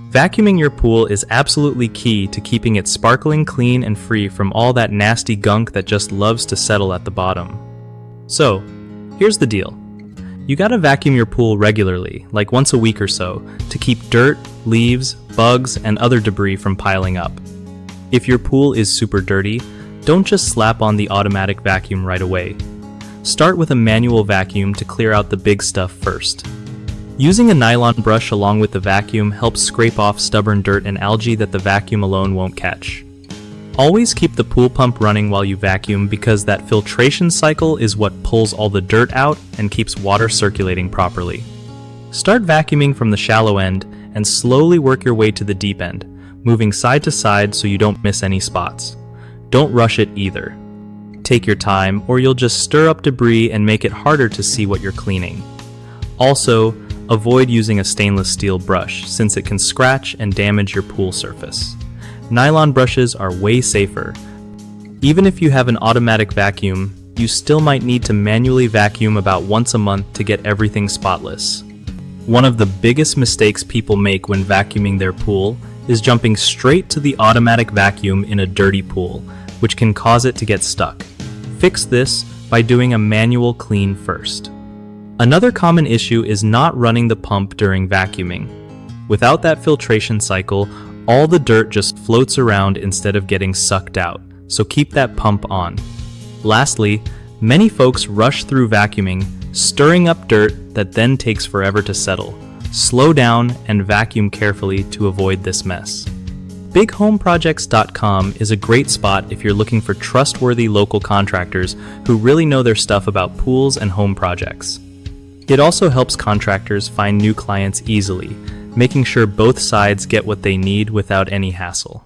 Vacuuming your pool is absolutely key to keeping it sparkling clean and free from all that nasty gunk that just loves to settle at the bottom. So, here's the deal. You gotta vacuum your pool regularly, like once a week or so, to keep dirt, leaves, bugs, and other debris from piling up. If your pool is super dirty, don't just slap on the automatic vacuum right away. Start with a manual vacuum to clear out the big stuff first. Using a nylon brush along with the vacuum helps scrape off stubborn dirt and algae that the vacuum alone won't catch. Always keep the pool pump running while you vacuum because that filtration cycle is what pulls all the dirt out and keeps water circulating properly. Start vacuuming from the shallow end and slowly work your way to the deep end, moving side to side so you don't miss any spots. Don't rush it either. Take your time or you'll just stir up debris and make it harder to see what you're cleaning. Also, avoid using a stainless steel brush since it can scratch and damage your pool surface. Nylon brushes are way safer. Even if you have an automatic vacuum, you still might need to manually vacuum about once a month to get everything spotless. One of the biggest mistakes people make when vacuuming their pool is jumping straight to the automatic vacuum in a dirty pool, which can cause it to get stuck. Fix this by doing a manual clean first. Another common issue is not running the pump during vacuuming. Without that filtration cycle, all the dirt just floats around instead of getting sucked out, so keep that pump on. Lastly, many folks rush through vacuuming, stirring up dirt that then takes forever to settle. Slow down and vacuum carefully to avoid this mess. BigHomeProjects.com is a great spot if you're looking for trustworthy local contractors who really know their stuff about pools and home projects. It also helps contractors find new clients easily, making sure both sides get what they need without any hassle.